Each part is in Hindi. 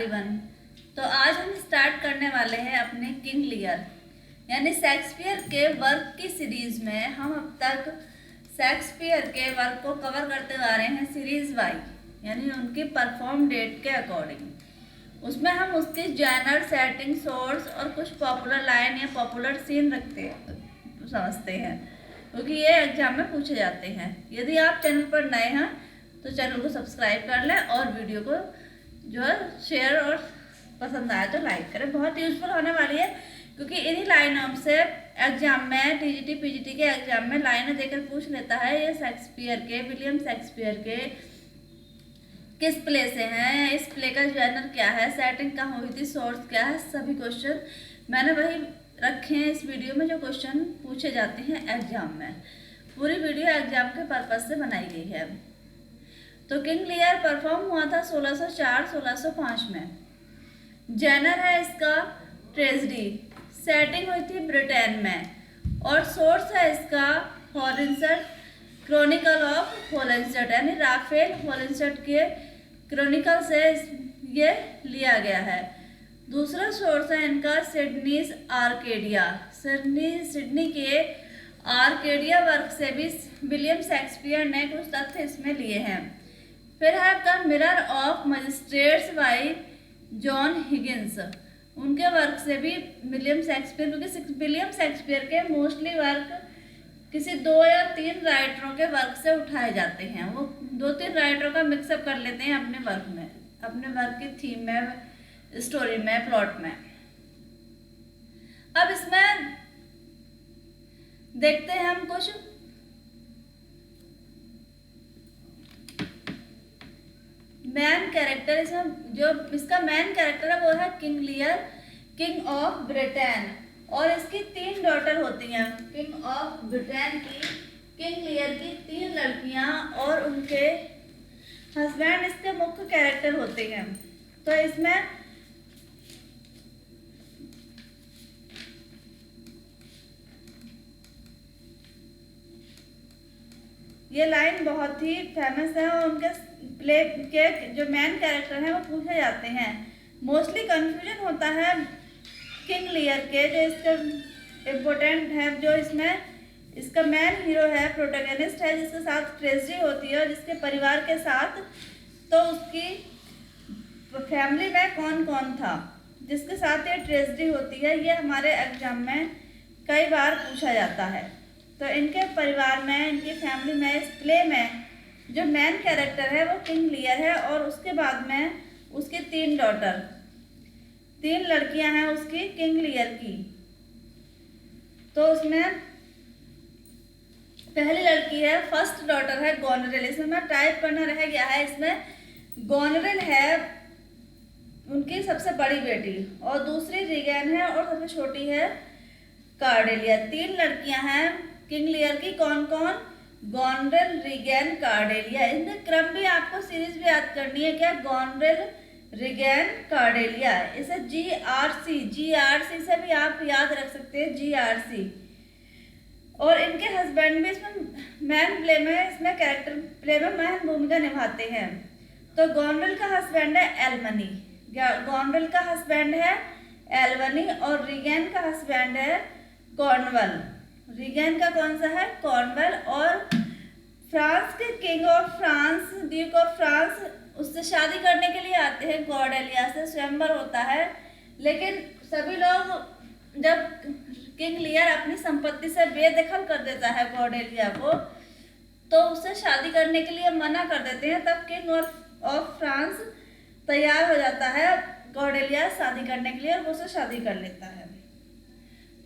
एवरीवन। तो आज हम स्टार्ट करने वाले हैं अपने किंग लियर यानी शेक्सपियर के वर्क की सीरीज में। हम अब तक शेक्सपियर के वर्क को कवर करते आ रहे हैं सीरीज वाइज यानी उनकी परफॉर्म डेट के अकॉर्डिंग। उसमें हम उसके जॉनर, सेटिंग, सोर्स और कुछ पॉपुलर लाइन या पॉपुलर सीन समझते हैं क्योंकि ये एग्जाम में पूछे जाते हैं। यदि आप चैनल पर नए हैं तो चैनल को सब्सक्राइब कर लें और वीडियो को जो है शेयर और पसंद आए तो लाइक करें। बहुत यूजफुल होने वाली है क्योंकि इन्हीं लाइनों से एग्जाम में टीजीटी पीजीटी के एग्जाम में लाइनें देकर पूछ लेता है ये शेक्सपियर के, विलियम शेक्सपियर के किस प्ले से हैं, इस प्ले का जॉनर क्या है, सेटिंग कहाँ हुई थी, सोर्स क्या है। सभी क्वेश्चन मैंने वही रखे हैं इस वीडियो में जो क्वेश्चन पूछे जाते हैं एग्जाम में। पूरी वीडियो एग्जाम के पर्पज से बनाई गई है। तो किंग लियर परफॉर्म हुआ था 1604-1605 में। जॉनर है इसका ट्रेजेडी, सेटिंग हुई थी ब्रिटेन में और सोर्स है इसका हॉलिंसट, क्रॉनिकल ऑफ हॉलिंसट यानी राफेल हॉलिंसट के क्रॉनिकल से ये लिया गया है। दूसरा सोर्स है इनका सिडनीज आर्केडिया, सिडनी के आर्केडिया वर्क से भी विलियम शेक्सपियर ने कुछ तथ्य इसमें लिए हैं। फिर है the mirror of magistrates bye John Higgins, उनके वर्क से भी विलियम शेक्सपियर, क्योंकि विलियम शेक्सपियर के मोस्टली वर्क किसी 2 या 3 राइटरों के वर्क से उठाए जाते हैं। वो 2-3 राइटरों का मिक्सअप कर लेते हैं अपने वर्क में, अपने वर्क की थीम में, स्टोरी में, प्लॉट में। अब इसमें देखते हैं हम कुछ मैन कैरेक्टर। इसमें जो इसका मैन कैरेक्टर है वो है King Lear, king of Britain, और इसकी 3 डॉटर होती हैं। किंग ऑफ ब्रिटेन की, किंग लियर की 3 लड़कियां और उनके हस्बैंड इसके मुख्य कैरेक्टर होते हैं। तो इसमें ये लाइन बहुत ही फेमस है और उनके प्ले के जो मेन कैरेक्टर हैं वो पूछे जाते हैं। मोस्टली कंफ्यूजन होता है किंग लियर के, जो इसका इम्पोर्टेंट है, जो इसमें इसका मेन हीरो है, प्रोटैगनिस्ट है, जिसके साथ ट्रेजेडी होती है और जिसके परिवार के साथ, तो उसकी फैमिली में कौन कौन था जिसके साथ ये ट्रेजेडी होती है। ये हमारे एग्जाम में कई बार पूछा जाता है। तो इनके परिवार में, इनकी फैमिली में, इस प्ले में जो मेन कैरेक्टर है वो किंग लियर है और उसके बाद में उसकी 3 डॉटर, 3 लड़कियां हैं उसकी किंग लियर की। तो उसमें पहली लड़की है, फर्स्ट डॉटर है गोनरेल। इसमें मैं टाइप करना रह गया है, इसमें गोनरेल है उनकी सबसे बड़ी बेटी और दूसरी रीगैन है और सबसे छोटी है कार्डेलिया। 3 लड़कियां हैं किंग लियर की। कौन कौन? गोनरेल, रीगैन, कार्डेलिया। इनका क्रम भी आपको सीरीज भी याद करनी है क्या? गोनरेल, रीगैन, कार्डेलिया। इसे जीआरसी से भी आप याद रख सकते हैं, जीआरसी। और इनके हस्बैंड भी इसमें मैन प्ले में, इसमें कैरेक्टर प्ले में महत्वपूर्ण भूमिका निभाते हैं। तो गोनरेल का हस्बैंड है एलमनी, गोनरेल का हस्बैंड है एलवनी और रीगैन का हस्बैंड है कॉर्नवल। रीगैन का कौन सा है? कॉर्नवल। और फ्रांस के king of France, Duke of France, उससे शादी करने के लिए आते हैं कॉर्डेलिया से, स्वयंवर होता है। लेकिन सभी लोग, जब किंग लियर अपनी संपत्ति से बेदखल कर देता है कॉर्डेलिया को, तो उससे शादी करने के लिए मना कर देते हैं। तब किंग ऑफ फ्रांस तैयार हो जाता है कॉर्डेलिया शादी करने के लिए और वो उससे शादी कर लेता है।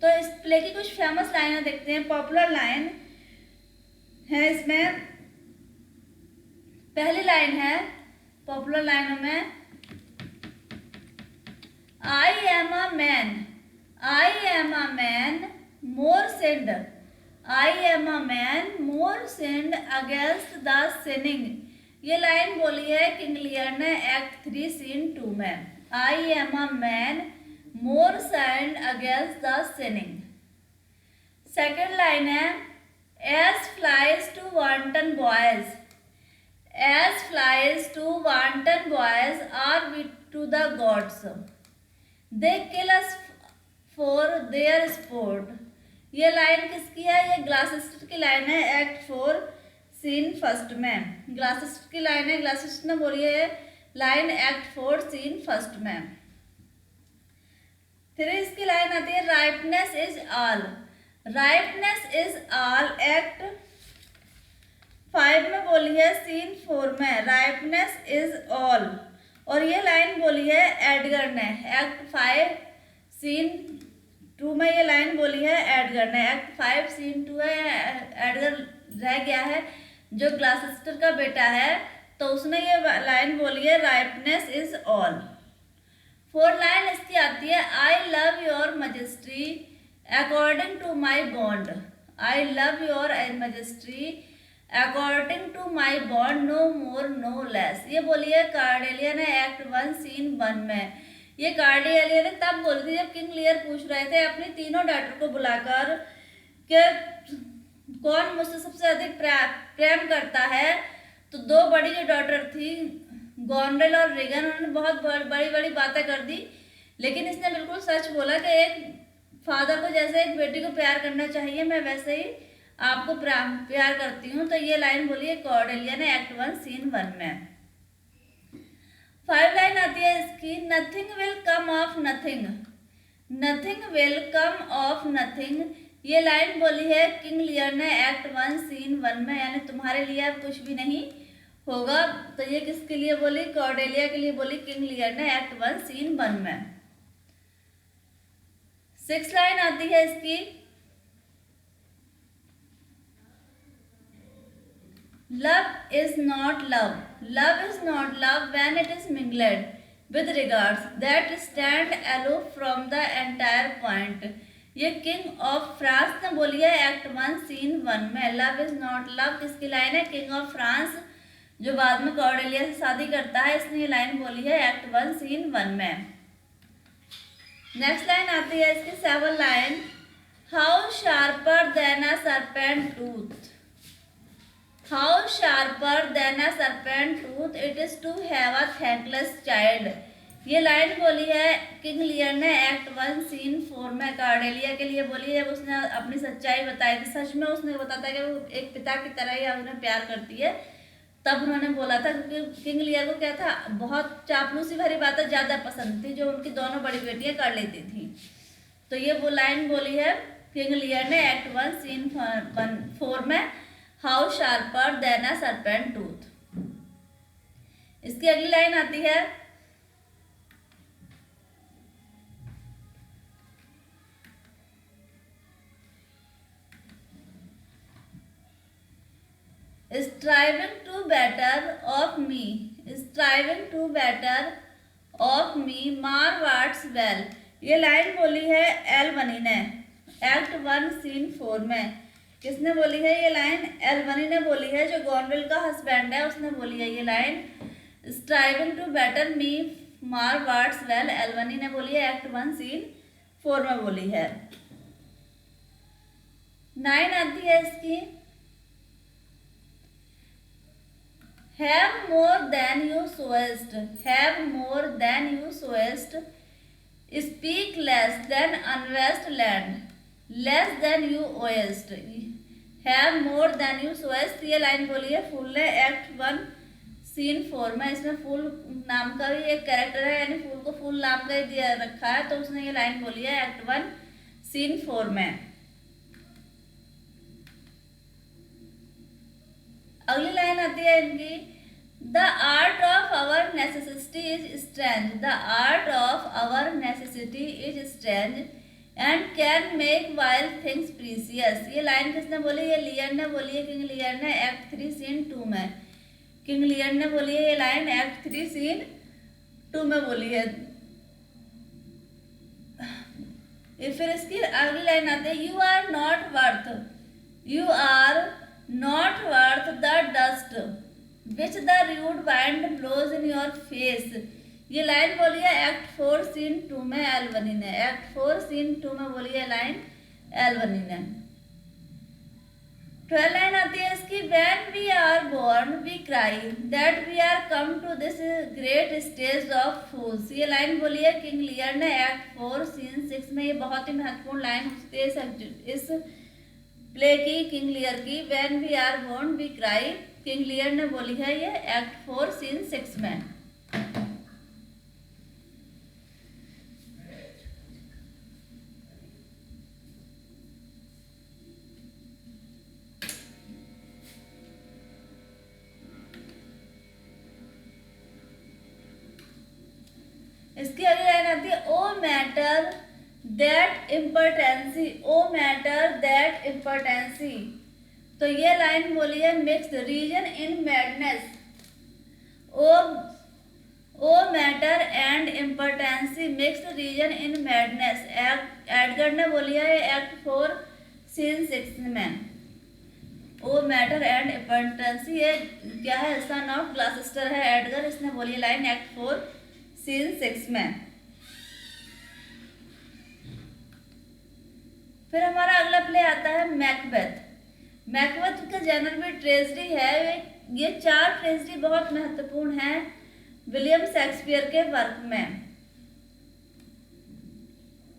तो इस प्ले की कुछ फेमस लाइनें देखते हैं। पॉपुलर लाइन है इसमें, पहली लाइन है पॉपुलर लाइनों में, I am a man, I am a man more सिंड, I am a man more सिंड against the sinning. ये लाइन बोली है किंग लियर ने एक्ट 3 सीन 2 में। I am a man more sinned against the sinning। Second line है as flies to wanton boys, As flies to wanton boys are we to the gods. They kill us for their sport. ये लाइन किसकी है? ये ग्लासेस्टर की लाइन है, एक्ट 4 सीन फर्स्ट में। ग्लासेस्टर की लाइन है, ग्लासेस्टर ने बोली है लाइन एक्ट 4 सीन फर्स्ट में। फिर इसकी लाइन आती है rightness is all. Rightness is all act 5 में बोली है सीन 4 में राइटनेस इज ऑल। और ये लाइन बोली है एडगर ने, एक्ट 5 सीन 2 में ये लाइन बोली है एडगर ने। एक्ट 5 सीन 2 है, एडगर रह गया है जो ग्लासेस्टर का बेटा है, तो उसने ये लाइन बोली है राइटनेस इज ऑल। 4 लाइन इसकी आती है I love your majesty according to my bond. I love your majesty according to my bond no more no less. ये बोली है कार्डेलिया ने एक्ट 1 सीन 1 में। ये कार्डेलिया ने तब बोली थी जब किंग लियर पूछ रहे थे अपनी तीनों डॉटर को बुलाकर कि कौन मुझसे सबसे अधिक प्रेम करता है। तो 2 बड़ी जो डॉटर थी गॉनरेल और रिगन, उन्होंने बहुत बड़ी बड़ी बातें कर दी, लेकिन इसने बिल्कुल सच बोला कि एक फादर को जैसे एक बेटी को प्यार करना चाहिए, मैं वैसे ही आपको प्यार करती हूँ। तो ये लाइन बोली है कॉर्डेलिया ने एक्ट 1 सीन 1 में। 5 लाइन आती है इसकी nothing will come of nothing. Nothing will come of nothing. ये लाइन बोली है किंग लियर ने एक्ट 1 सीन 1 में, यानी तुम्हारे लिए अब कुछ भी नहीं होगा। तो ये किसके लिए बोली? कॉर्डेलिया के लिए बोली किंग लियर ने एक्ट 1 सीन 1 में। 6 लाइन आती है इसकी love is not love. Love is not love when it is mingled with regards that stand aloof from the entire point. ये किंग ऑफ फ्रांस ने बोली है एक्ट 1 सीन 1 में। लव इज नॉट लव किसकी लाइन है? किंग ऑफ फ्रांस जो बाद में कॉर्डेलिया से शादी करता है, इसने ये लाइन बोली है एक्ट 1 सीन 1 में। नेक्स्ट लाइन आती है इसकी 7 line how sharper than a serpent tooth. How sharper than a serpent tooth it is to have a thankless child. ये लाइन बोली है किंग लियर ने एक्ट 1 सीन 4 में। कार्डेलिया के लिए बोली है, उसने अपनी सच्चाई बताई थी। सच में उसने बताता कि वो एक पिता की तरह ही उन्हें प्यार करती है, तब उन्होंने बोला था। क्योंकि किंग लियर को क्या था, बहुत चापलूसी भरी बातें ज़्यादा पसंद थी जो उनकी दोनों बड़ी बेटियाँ कर लेती थी। तो ये वो लाइन बोली है किंग लियर ने एक्ट 1 सीन 4 में how sharper than a serpent tooth. इसकी अगली लाइन आती है striving to better of me. Striving to better of me mar what's well. ये लाइन बोली है एल बनी ने एक्ट 1 सीन 4 में। किसने बोली है ये लाइन? एल्बनी ने बोली है, जो गॉनवेल का हस्बैंड है उसने बोली है ये line. Striving to better me mar what's well Albany ने बोली है एक्ट 1 सीन 4 में बोली है। 9 आती है इसकी have more than you showest. Have more than you showest speak less than knowest lend less than you owest. Have more than you showest ये लाइन बोली है फूल ने एक्ट 1 सीन 4 में। इसमें फूल नाम का भी एक कैरेक्टर है, यानी फूल को फूल नाम का ही दिया रखा है, तो उसने ये लाइन बोली है एक्ट 1 सीन 4 में। अगली लाइन आती है इनकी the art of our necessity is strange. The art of our necessity is strange and can make wild things precious. ये लाइन किसने बोली? ये लियर ने बोली है किंग लियर ने एक्ट 3 सीन 2 में। किंग लियर ने बोली है ये लाइन एक्ट 3 सीन 2 में बोली है। फिर इसकी अगली लाइन आती है you are not worth. You are not worth the dust which the rude wind blows in your face. ये लाइन बोली है एक्ट 4 सीन 2 में एल्बनी ने। एक्ट 4 सीन 2 में बोली है लाइन एल्बनी ने। 12 लाइन आती है इसकी, when we are born we cry that we are come to this great stage of fools। ये लाइन बोली है किंग लियर ने एक्ट 4 सीन 6 में। ये बहुत ही महत्वपूर्ण लाइन होती है इस प्ले की, किंग लियर की। when we are born we cry King Lear ने बोली है ये एक्ट 4 सीन 6 में। इसकी अगली लाइन आती है O matter that impertinency, O matter that impertinency. तो ये लाइन बोली है mixed reason in madness. O matter and impertinency mixed reason in madness, Edgar ने बोली है एक्ट 4 सीन 6 में। ओ मैटर एंड इम्पोर्टेंसी ये क्या है, सन ऑफ ग्लासेस्टर है एडगर, इसने बोली है लाइन एक्ट 4 सीन 6 में। फिर हमारा अगला प्ले आता है मैकबेथ। मैकबेथ का जनर भी ट्रेजेडी है। ये 4 ट्रेजेडी बहुत महत्वपूर्ण है विलियम शेक्सपियर के वर्क में,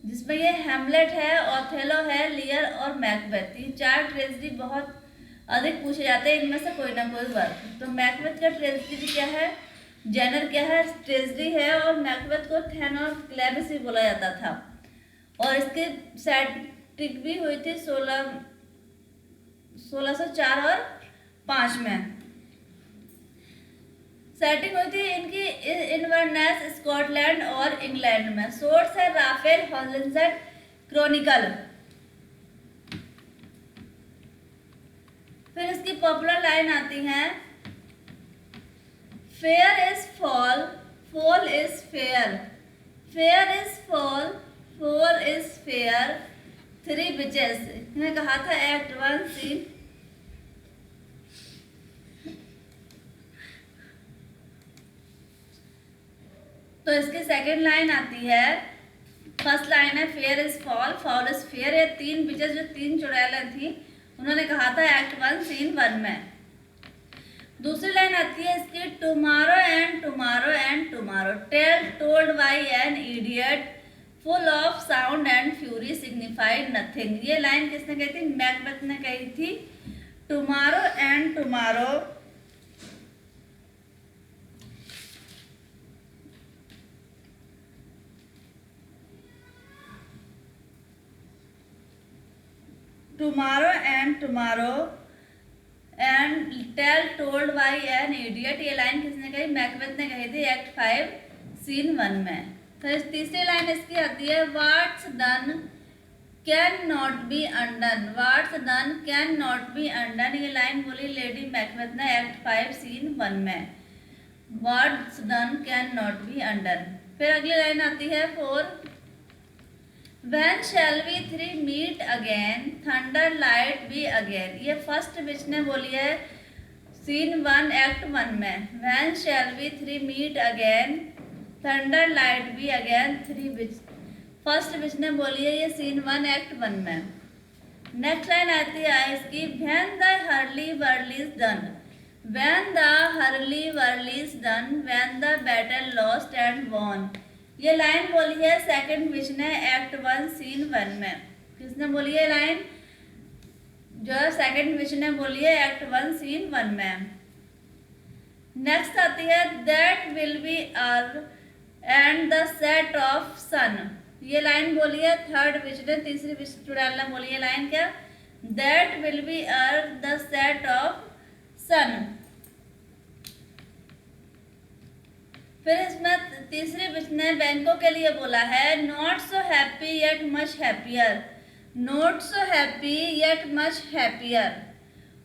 जिसमें ये हैमलेट है, ओथेलो है, लियर और मैकबेथ। ये 4 ट्रेजेडी बहुत अधिक पूछे जाते हैं, इनमें से कोई ना कोई वर्क। तो मैकबेथ का ट्रेजेडी क्या है, जेनर क्या है, ट्रेजेडी है। और मैकबेथ को थैन और क्लेबिस भी बोला जाता था। और इसकी सेटिंग भी हुई थी 1604 और 5 में सेटिंग हुई थी इनकी इनवर्नेस, स्कॉटलैंड और इंग्लैंड में। सोर्स है राफेल हॉलिंसन क्रॉनिकल। फिर इसकी पॉपुलर लाइन आती है fair is foul, foul is fair, fair is foul, foul is fair, 3 witches. ने कहा था एक्ट 1 सीन। तो इसकी सेकंड लाइन आती है, फर्स्ट लाइन है fair is foul, foul is fair. ये 3 बिचेस जो 3 चुड़ैलें थी उन्होंने कहा था एक्ट 1 सीन 1 में। दूसरी लाइन आती है इसकी tomorrow and tomorrow and tomorrow, tale told by an idiot, full of sound and fury signified nothing. ये लाइन किसने कही थी, मैकबेथ ने कही थी। Tomorrow and tomorrow tomorrow and tomorrow and tale told by an idiot. ये लाइन किसने कही, मैकबेथ ने कही थी एक्ट 5 सीन 1 में। फिर तीसरी लाइन इसकी आती है what's done can not be undone, what's done can not be undone. ये लाइन बोली लेडी मैकबेथ ने एक्ट 5 सीन 1 में। What's done can not be undone. फिर अगली लाइन आती है 4 When shall we 3 meet again, thunder light be again। ये फर्स्ट विच ने बोली है सीन 1 एक्ट 1 में। When shall we 3 meet again, thunder light be again, 3 which first विच ने बोली है ये सीन 1 एक्ट 1 में। नेक्स्ट लाइन आती है इसकी when the hurly burly is done, when the hurly burly is done, when the battle lost and won। ये लाइन बोली है सेकंड विच ने एक्ट 1 सीन 1 में। किसने बोली है लाइन, जो सेकंड विच ने बोली है एक्ट 1 सीन 1 में। नेक्स्ट आती है that will be earth and the set of sun. ये लाइन बोली है थर्ड विच ने, तीसरी विच चुड़ैल ने बोली है लाइन क्या, that will be earth the set of sun. फिर इसमें तीसरी विच ने बैंकों के लिए बोला है not so happy yet much happier, not so happy yet much happier.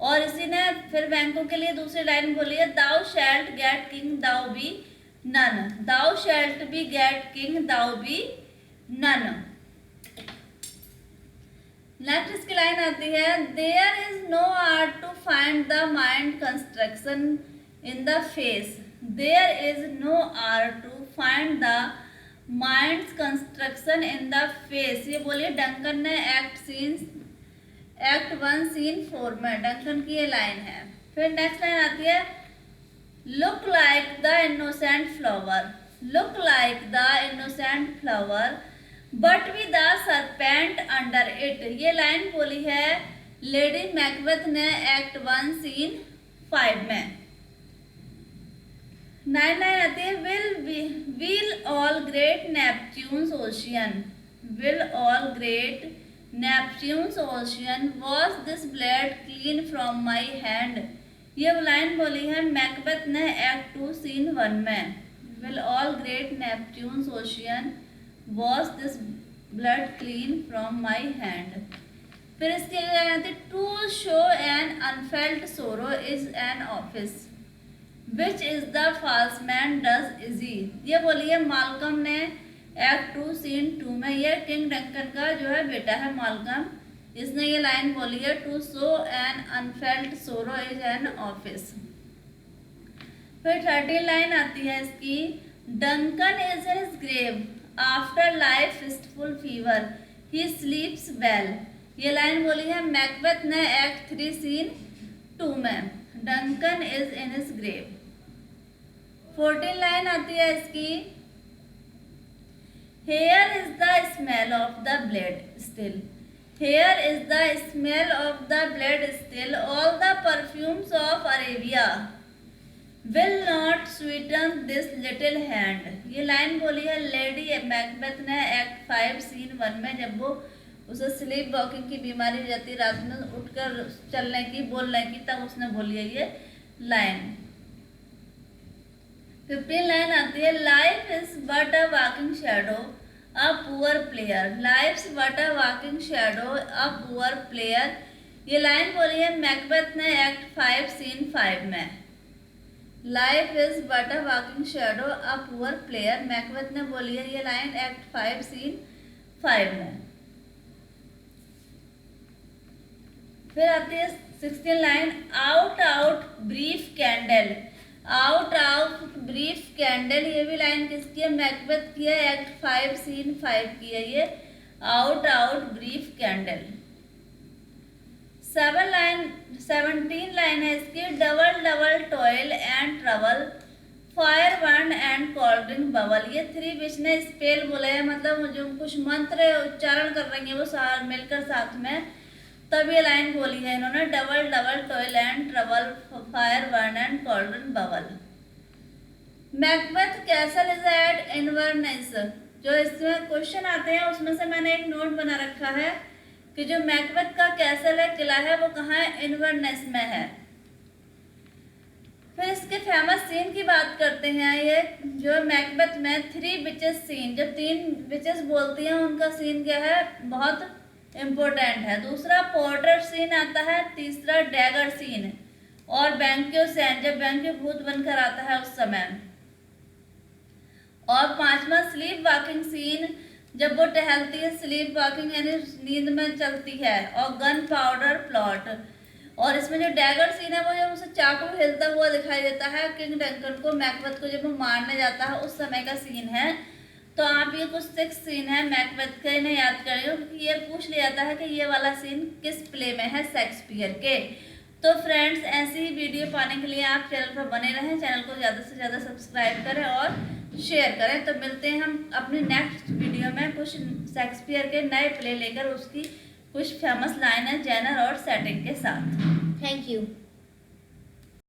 और इसी ने फिर बैंकों के लिए दूसरी लाइन बोली है thou shalt get king thou be none, thou shalt be get king thou be none. Next इसकी लाइन आती है there is no art to find the mind construction in the face, there is no art to find the mind's construction in the face। ये बोलिए डंकन ने एक्ट सीन एक्ट 1 सीन 4 में डंकन की ये लाइन है। फिर नेक्स्ट लाइन आती है, look like the innocent flower, look like the innocent flower but with the serpent under it. ये लाइन बोली है लेडी मैकबेथ ने एक्ट 1 सीन 5 में। 9 लाइन आती है, will all great Neptune's ocean, will all great Neptune's ocean wash this blade clean from my hand. ये लाइन बोली है मैकबेथ ने एक्ट 2 सीन 1 में। Will all great Neptune's ocean wash this blood clean from my hand. फिर इसके लिए लाइन आती है, to show an unfelt sorrow is an office which is the false man does easy. ये बोली है मालकम ने एक्ट 2 सीन 2 में। ये किंग डंकन का जो है बेटा है मालकम, इसने ये लाइन बोली है, to show an unfelt sorrow is an office. फिर 13 लाइन आती है इसकी, Duncan is in his grave after life fistful fever he sleeps well. ये लाइन बोली है मैकबेथ ने एक्ट 3 सीन 2 में। Duncan is in his grave. 14 line आती है इसकी, here is the smell of the blade still, here is the smell of the blade still all the perfumes of Arabia will not Sutton this little hand. ये लाइन बोली है लेडी मैकबेथ ने एक्ट 5 सीन 1 में, जब वो उसे स्लीप वॉकिंग की बीमारी रहती, रात में उठकर चलने की बोलने की, तब उसने बोली है ये लाइन। 15 लाइन आती है, life is but a walking shadow a poor player, life is but a walking shadow a poor player. ये लाइन बोली है मैकबेथ ने एक्ट 5 सीन 5 में। Life is but a walking shadow a poor player, Macbeth ने बोली है ये लाइन एक्ट 5 सीन 5 में। फिर आती है 16 line, out out brief candle, out out brief candle. ये भी लाइन किसकी है, मैकबेथ की है, एक्ट 5 सीन 5 की है ये, out out brief candle. 17 line है इसकी, double double toil and trouble fire burn and cold bubble. ये 3 विच ने स्पेल बोले हैं, मतलब जो कुछ मंत्र उच्चारण कर रही है वो सार मिलकर साथ में, तब ये लाइन बोली है इन्होंने, double double toil and trouble fire burn and cauldron bubble. Macbeth castle is at Inverness. जो इसमें क्वेश्चन आते हैं उसमें से मैंने एक नोट बना रखा है कि जो मैकबेथ का कैसल है, किला है, वो कहाँ है, इनवर्नेस में है। फिर इसके फेमस सीन की बात करते हैं। ये जो मैकबेथ में 3 विचेस सीन, जब 3 विचेस बोलती हैं उनका सीन क्या है, बहुत इम्पोर्टेंट है। दूसरा पोर्ट्रेट सीन आता है, तीसरा डैगर सीन और बैंक्यो सीन, जब बैंक्यो भूत बनकर आता है उस समय, और 5वां स्लीप वॉकिंग सीन, जब वो टहलती है, स्लीप वॉकिंग यानी नींद में चलती है, और गन पाउडर प्लॉट। और इसमें जो डैगर सीन है वो जब उसे चाकू हिलता हुआ दिखाई देता है किंग डंकन को, मैकबेथ को जब वो मारने जाता है उस समय का सीन है। तो आप ये कुछ 6 सीन है मैकबेथ के, इन्हें याद करिए क्योंकि ये पूछ लिया जाता है कि ये वाला सीन किस प्ले में है शेक्सपियर के। तो फ्रेंड्स, ऐसी ही वीडियो पाने के लिए आप चैनल पर बने रहें, चैनल को ज़्यादा से ज़्यादा सब्सक्राइब करें और शेयर करें। तो मिलते हैं हम अपनी नेक्स्ट वीडियो में कुछ शेक्सपियर के नए प्ले लेकर, उसकी कुछ फेमस लाइन है, जेनर और सेटिंग के साथ। Thank you.